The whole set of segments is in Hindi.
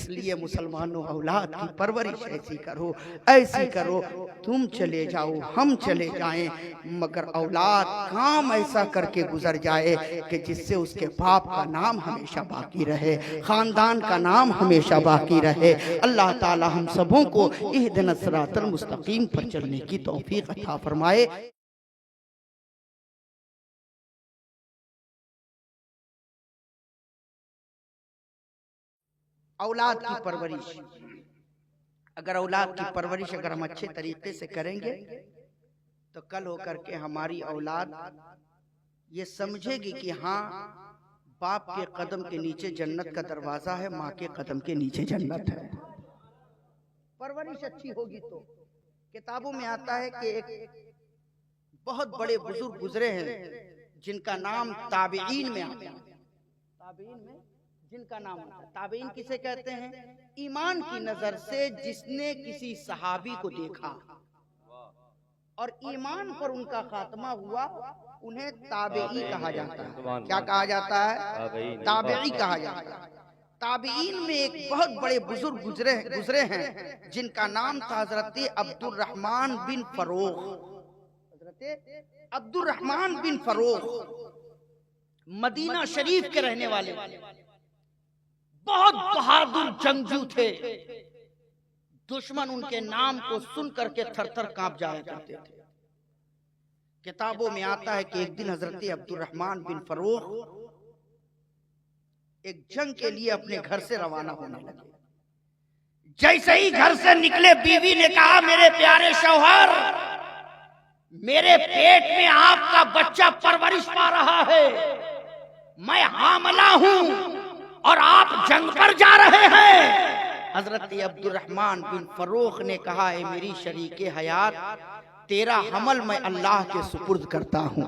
इसलिए मुसलमानों औलाद की परवरिश ऐसी करो, ऐसी करो। तुम चले जाओ, हम चले जाएं, मगर औलाद काम ऐसा करके गुजर जाए कि जिससे उसके बाप का नाम हमेशा बाकी रहे, खानदान का नाम हमेशा बाकी रहे। अल्लाह ताला हम सबों को इहदिना सिरातल मुस्तकीम पर चलने की तौफीक अता फरमाए। औलाद की परवरिश, अगर औलाद की परवरिश अगर हम अच्छे तरीके से करेंगे तो कल होकर के हमारी औलाद ये समझेगी कि हाँ, बाप के कदम के नीचे जन्नत का दरवाजा है, माँ के कदम के नीचे जन्नत है। परवरिश अच्छी होगी तो। किताबों में आता है कि एक बहुत बड़े बुजुर्ग गुजरे हैं जिनका नाम ताबीईन में आता है। ताबीईन में जिनका नाम आता है, ताबीईन किसे कहते हैं? ईमान की नजर से जिसने किसी सहाबी को देखा और ईमान पर उनका खात्मा हुआ, उन्हें ताबेई कहा जाता है। क्या कहा जाता है? ताबेई कहा जाता है। ताबीईन में एक बहुत बड़े बुजुर्ग गुजरे हैं जिनका नाम था हजरत अब्दुर्रहमान बिन फरोख। हजरत अब्दुर्रहमान बिन फरोख मदीना शरीफ के रहने वाले, बहुत बहादुर जंगजू थे। दुश्मन उनके नाम को सुन करके थर थर कांप जाया करते थे। किताबों में आता है कि एक दिन हजरत अब्दुर्रहमान बिन फरोख एक जंग के लिए अपने घर से रवाना होने लगे। जैसे ही घर से निकले, बीवी ने कहा, मेरे प्यारे शौहर, मेरे पेट में आपका बच्चा परवरिश पा रहा है, मैं हामला हूं और आप जंग पर जा रहे हैं। हजरत अब्दुर्रहमान बिन फरोख ने कहा, है मेरी शरीके हयात, तेरा हमल मैं अल्लाह के सुपुर्द करता हूं।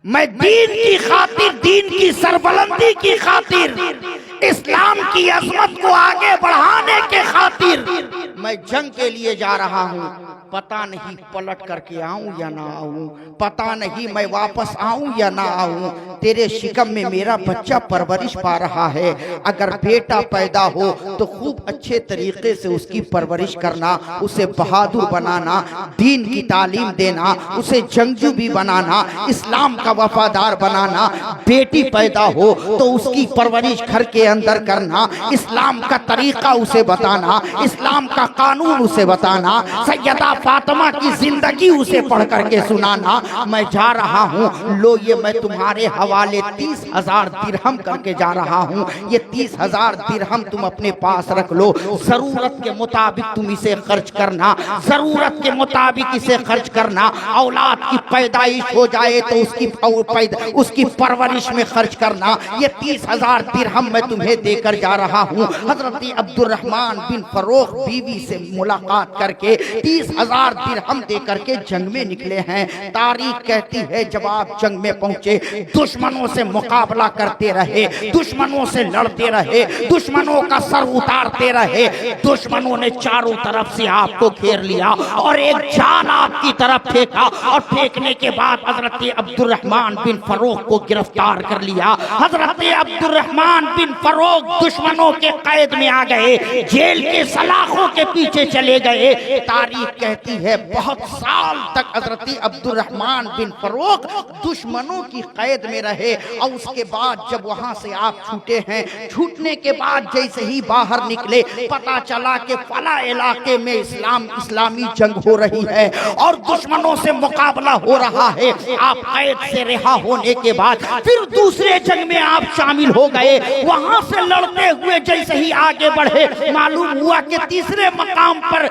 मैं दीन की खातिर, दीन की सरबलंदी की खातिर, इस्लाम की अजमत को आगे बढ़ाने के खातिर मैं जंग के लिए जा रहा हूं। पता नहीं पलट करके आऊं या ना आऊं, पता नहीं मैं वापस आऊं या ना आऊं। तेरे शिकम में मेरा बच्चा परवरिश पा रहा है। अगर बेटा पैदा हो तो खूब अच्छे तरीके से उसकी परवरिश करना, उसे बहादुर बनाना, दीन की तालीम देना, उसे जंगजू भी बनाना, इस्लाम का वफादार बनाना। बेटी पैदा हो तो उसकी परवरिश घर के अंदर करना, इस्लाम का तरीका उसे बताना, इस्लाम का कानून उसे बताना, सैयदा फातिमा की जिंदगी उसे पढ़ करके सुनाना। मैं जा रहा हूँ, लो ये मैं तुम्हारे हवाले 30,000 दिरहम करके जा रहा हूँ। ये 30,000 दिरहम तुम अपने पास रख लो, जरूरत के मुताबिक तुम इसे खर्च करना, जरूरत के मुताबिक इसे खर्च करना। औलाद की पैदाइश हो जाए तो उसकी परवरिश में खर्च करना। ये 30,000 दिरहम मैं तुम्हें देकर जा रहा हूँ। हजरत अब्दुर्रहमान बिन फरोख बीवी से मुलाकात करके 30,000 दिरहम देकर के जंग में निकले हैं। तारीख कहती है जब आप जंग में पहुंचे, दुश्मनों से मुकाबला करते रहे, दुश्मनों से लड़ते रहे, दुश्मनों का सर उतारते रहे। दुश्मनों ने चारों तरफ से आपको घेर लिया और एक जान आपकी तरफ फेंका और फेंकने के बाद हजरत अब्दुर्रहमान बिन फरोख को गिरफ्तार कर लिया। हजरत अब्दुर्रहमान बिन फरोख दुश्मनों के कैद में आ गए, जेल के सलाखों के पीछे चले गए। तारीख कहती है बहुत साल तक हजरत अब्दुर्रहमान बिन फरोख दुश्मनों की कैद में रहे। और उसके बाद जब वहां से आप छूटे हैं, छूटने के बाद जैसे ही बाहर निकले, पता चला कि फला इलाके में इस्लामी जंग हो रही है और दुश्मनों से मुकाबला हो रहा है। आप कैद से रिहा होने के बाद फिर दूसरे जंग में आप शामिल हो गए। वहां से लड़ते हुए जैसे ही आगे बढ़े, मालूम हुआ कि तीसरे मकाम पर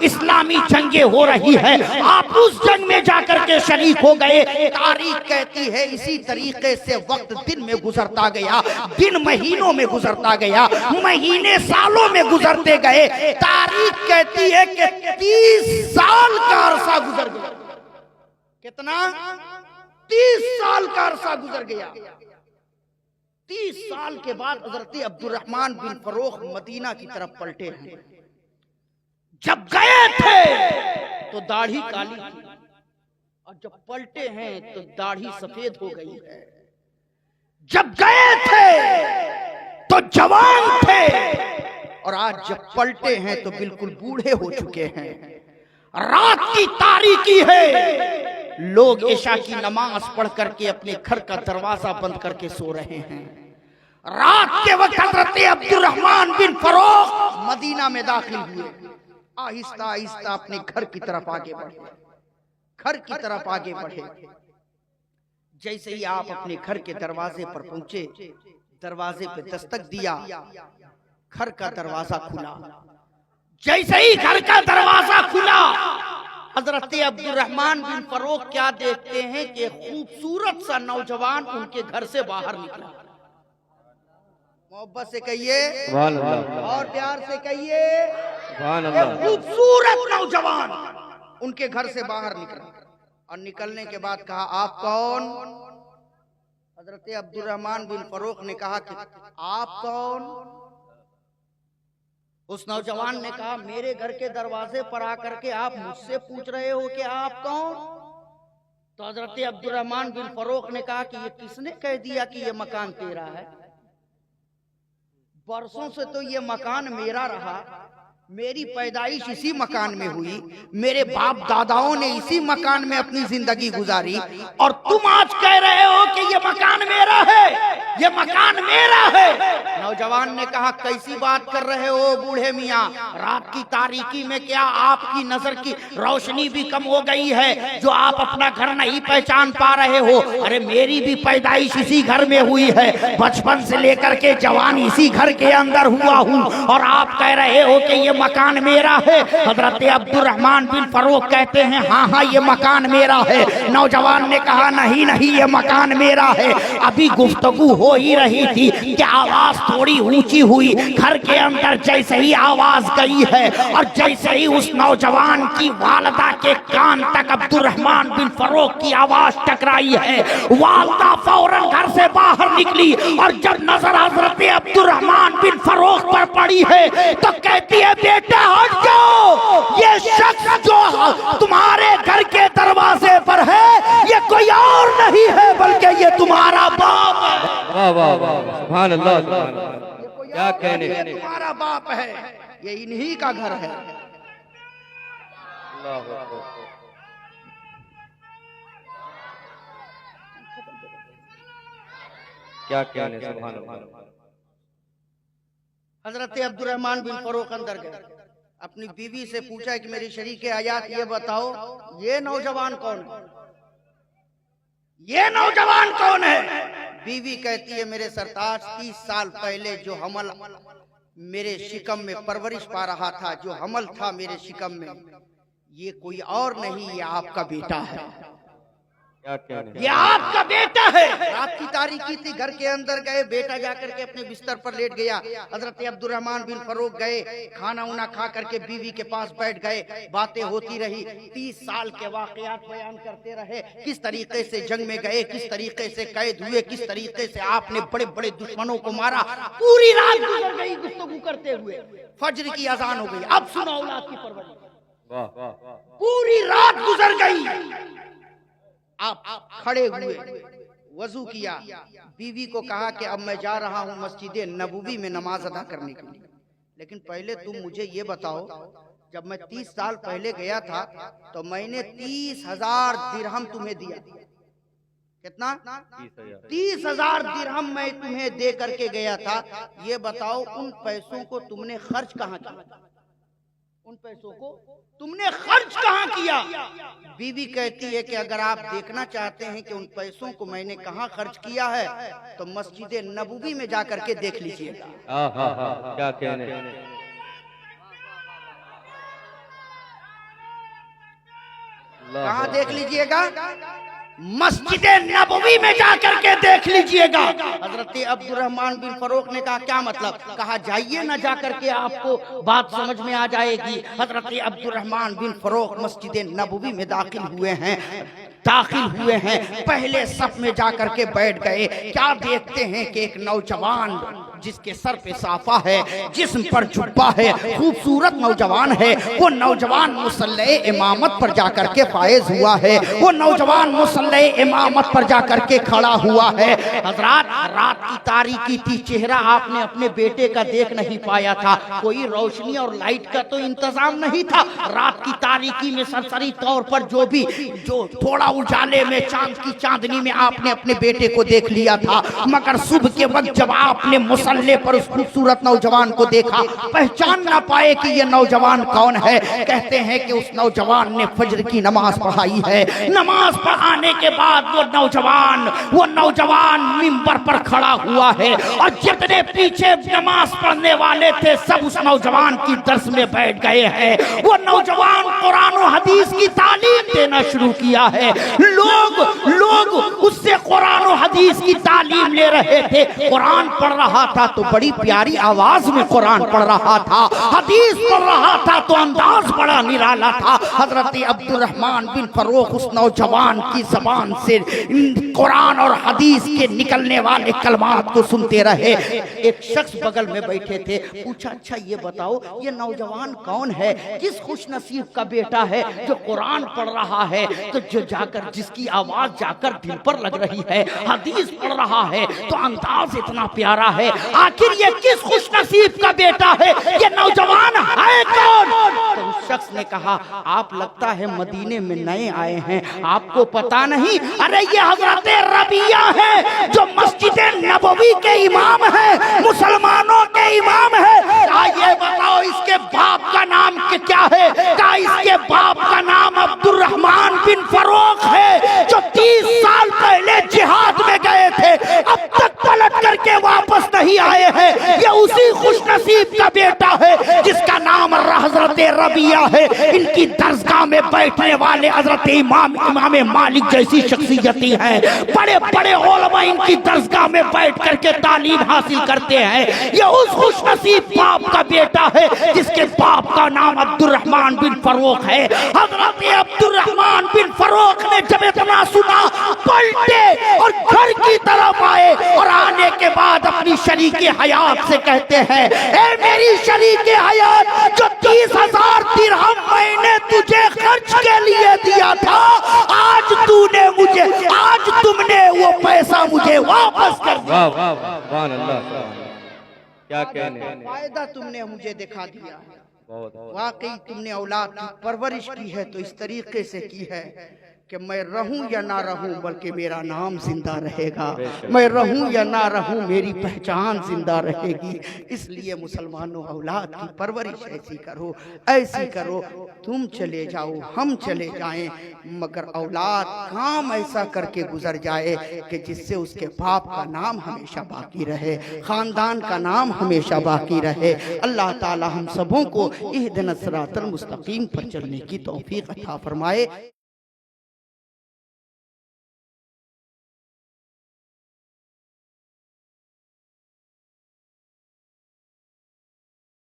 इस्लामी जंगे हो रही है। आप उस जंग में जाकर के शरीक हो गए। तारीख कहती है इसी तरीके से वक्त दिन में गुजरता गया, दिन महीनों में गुजरता गया, महीने सालों में गुजरते गए। तारीख कहती है कि 30 साल का अरसा गुजर गया। कितना? 30 साल का अरसा गुजर गया। 30 साल के बाद हजरत अब्दुर्रहमान बिन फरोख मदीना की तरफ पलटे हैं। जब गए थे तो दाढ़ी काली थी और जब पलटे हैं तो दाढ़ी सफेद हो गई है। जब गए थे तो जवान थे और आज जब पलटे हैं तो बिल्कुल बूढ़े हो चुके हैं। रात की तारीकी है, लोग इशा की नमाज पढ़ करके अपने घर का दरवाजा बंद करके सो रहे हैं। रात के वक्त हजरत अब्दुर्रहमान बिन फरोख मदीना में दाखिल हुए। आहिस्ता आहिस्ता अपने घर की तरफ आगे बढ़े, घर की तरफ आगे बढ़े। जैसे ही आप अपने घर के दरवाजे पर पहुंचे, दरवाजे पे दस्तक दिया, घर का दरवाजा खुला। जैसे ही घर का दरवाजा खुला, हजरत अब्दुर्रहमान बिन फरोख क्या देखते हैं कि खूबसूरत सा नौजवान उनके घर से बाहर निकला। मोहब्बत से कहिए और प्यार से कहिए, खूबसूरत नौजवान उनके घर से बाहर निकला। और निकलने के बाद कहा, आप कौन? हजरत अब्दुर्रहमान बिन फरोख ने कहा कि आप कौन? उस नौजवान ने कहा, मेरे घर के दरवाजे पर आकर के आप मुझसे पूछ रहे हो कि आप कौन? तो हजरत अब्दुर्रहमान बिन फरोख ने कहा कि ये किसने कह दिया कि ये मकान तेरा है? बरसों से तो ये मकान मेरा रहा, मेरी पैदाइश इसी मकान में हुई, मेरे बाप दादाओं ने इसी मकान में अपनी जिंदगी गुजारी, और तुम आज कह रहे हो कि ये मकान मेरा है, ये मकान मेरा है। नौजवान ने कहा, कैसी बात कर रहे हो बूढ़े मियाँ? रात की तारीकी में क्या आपकी नजर की रोशनी भी कम हो गई है जो आप अपना घर नहीं पहचान पा रहे हो? अरे मेरी भी पैदाइश इसी घर में हुई है, बचपन से लेकर के जवान इसी घर के अंदर हुआ हूँ, और आप कह रहे हो कि ये मकान मेरा है। हजरत अब्दुर्रहमान बिन फरोख कहते हैं, हाँ हाँ ये मकान मेरा है। नौजवान ने कहा, नहीं नहीं ये मकान मेरा है। अभी गुफ्तगू हो ही रही थी कि आवाज थोड़ी ऊंची हुई। घर के अंदर जैसे ही आवाज गई है और जैसे ही उस नौजवान की वालदा के कान तक अब्दुर्रहमान बिन फरोख की आवाज टकराई है, वालदा फौरन घर से बाहर निकली, और जब नजर हजरत अब्दुर्रहमान बिन फरोख पर पड़ी है तो कहती है, बेटा हट जाओ, ये शख्स जो तुम्हारे घर के दरवाजे पर है ये कोई और नहीं है बल्कि ये तुम्हारा बाप है। वाह वाह वाह, सुभान अल्लाह, क्या कहने, तुम्हारा बाप है, ये इन्हीं का घर है। क्या कहने, सुभान अल्लाह। हजरत अब्दुर्रहमान बिन फरोख अंदर गए, अपनी बीवी से पूछा कि मेरी शरीके हयात ये बताओ, ये नौजवान कौन है? ये नौजवान कौन है? बीवी कहती है, मेरे सरताज 30 साल पहले जो हमल मेरे शिकम में परवरिश पा रहा था, जो हमल था मेरे शिकम में, ये कोई और नहीं, ये आपका बेटा है। ये आपका बेटा है। रात की तारीकी थी, घर के अंदर गए, बेटा जाकर के अपने बिस्तर पर लेट गया। हजरत अब्दुर्रहमान बिन फरोख गए, खाना उना खा करके बीवी के पास बैठ गए, बातें होती रही। 30 साल के वाकयात बयान करते रहे, किस तरीके से जंग में गए, किस तरीके से कैद हुए, किस तरीके से आपने बड़े बड़े दुश्मनों को मारा। पूरी रात गुजर गई गुफ्तगू करते हुए, फजर की अजान हो गई। अब सुनो औलाद की परवरिश, पूरी रात गुजर गई। आप खड़े हुए, वजू किया, बीवी को कहा कि अब मैं जा रहा हूं मस्जिद नबवी में नमाज अदा करने के लिए, लेकिन पहले तुम मुझे ये बताओ, जब मैं 30 साल पहले गया था तो मैंने 30,000 दिरहम तुम्हें दिया। कितना? 30,000 दिरहम मैं तुम्हें दे करके गया था। ये बताओ उन पैसों को तुमने खर्च कहाँ किया? उन पैसों को तुमने खर्च कहाँ किया? बीवी कहती है कि अगर आप देखना चाहते हैं कि उन पैसों को मैंने कहाँ खर्च किया है तो मस्जिद नबवी में जाकर के देख लीजिएगा। क्या कहने, कहाँ देख लीजिएगा? मस्जिद नबवी में जाकर के देख लीजिएगा। हजरत अब्दुर्रहमान बिन फरोख ने कहा, क्या मतलब? कहा, जाइए ना, जाकर के आपको बात समझ में आ जाएगी। हजरत अब्दुर्रहमान बिन फरोख मस्जिद नबवी में दाखिल हुए हैं, पहले सफ में जाकर के बैठ गए। क्या देखते हैं कि एक नौजवान जिसके सर पे साफा है, जिस्म पर जुब्बा है, खूबसूरत नौजवान है, वो नौजवान मुसल्ले इमामत पर जाकर के फायज हुआ है, वो नौजवान मुसल्ले इमामत पर जाकर के खड़ा हुआ है। हजरात, रात की तारीकी थी, चेहरा आपने अपने बेटे का देख नहीं पाया था, कोई रोशनी और लाइट का तो इंतजाम नहीं था। रात की तारीकी में सरसरी तौर पर जो थोड़ा उजाले में चांद की चांदनी में आपने अपने बेटे को देख लिया था, मगर सुबह के वक्त जब आपने मुसल्ले पर उस खूबसूरत नौजवान को देखा, पहचान ना पाए कि ये नौजवान कौन है। कहते हैं कि उस नौजवान ने फजर की नमाज पढ़ाई है। नमाज पढ़ाने के बाद वो नौजवान मिंबर पर खड़ा हुआ है और जितने पीछे नमाज पढ़ने वाले थे सब उस नौजवान की दर्स में बैठ गए हैं। वो नौजवान कुरान और हदीस की तालीम देना शुरू किया है। लोग उससे कुरान और हदीस की तालीम ले रहे थे। कुरान पढ़ रहा था तो बड़ी प्यारी आवाज में कुरान पढ़ रहा था, हदीस पढ़ रहा था तो अंदाज बड़ा निराला था। हजरत अब्दुर्रहमान बिन फरोख उस नौजवान की जबान से कुरान और हदीस के निकलने वाले कलमात को सुनते रहे। एक शख्स बगल में बैठे थे, पूछा, अच्छा ये बताओ ये नौजवान कौन है, किस खुश नसीब का बेटा है जो कुरान पढ़ रहा है, तो जो जाकर जिसकी आवाज जाकर दिल पर लग रही है, हदीस पढ़ रहा है तो अंदाज इतना प्यारा है, आखिर ये किस खुश नसीब का बेटा है, ये नौजवान है कौन? तो उस शख्स ने कहा, आप लगता है मदीने में नए आए हैं, आपको पता नहीं? अरे ये हजरत रबिया है जो मस्जिद नबवी के इमाम है, मुसलमानों के इमाम है। ये बताओ इसके बाप का नाम क्या है? क्या इसके बाप का नाम अब्दुर्रहमान बिन फरोख है जो 30 साल पहले जिहाद में गए थे, अब तक पलट करके वापस नहीं आए हैं। ये उसी खुशनसीब का बेटा है जिसका नाम हजरत रबिया है। इनकी दरगाह में बैठने वाले हजरत इमाम मालिक जैसी शख्सियतें हैं, बड़े बड़े उलमा इनकी दरगाह में बैठ करके तालीम हासिल करते हैं। ये उस खुशनसीब बाप का बेटा है जिसके बाप का नाम अब्दुर्रहमान बिन फरोख है। हजरत अब्दुर्रहमान बिन फरोख ने जब इतना सुना, पलटे और घर की तरफ आए और आने के बाद अपनी शरीके हयात से कहते हैं, ए मेरी शरीके हयात, जो 30,000 दिरहम मैंने तुझे खर्च के लिए दिया था, आज तुमने वो पैसा मुझे वापस कर दिया। वाह वाह वाह, सुभान अल्लाह, क्या कहने, फायदा तुमने मुझे दिखा दिया है। बहुत वाकई तुमने औलाद की परवरिश की है तो इस तरीके से की है कि मैं रहूं या ना रहूं बल्कि मेरा नाम जिंदा रहेगा, मैं रहूं या ना रहूं मेरी पहचान जिंदा रहेगी। इसलिए मुसलमानों, औलाद की परवरिश ऐसी करो। तुम चले जाओ, हम चले जाएं, मगर औलाद काम ऐसा करके गुजर जाए कि जिससे उसके बाप का नाम हमेशा बाकी रहे, खानदान का नाम हमेशा बाकी रहे। अल्लाह ताला हम सबों को इहदिनस सिरातल मुस्तकीम पर चलने की तौफीक अता फरमाए।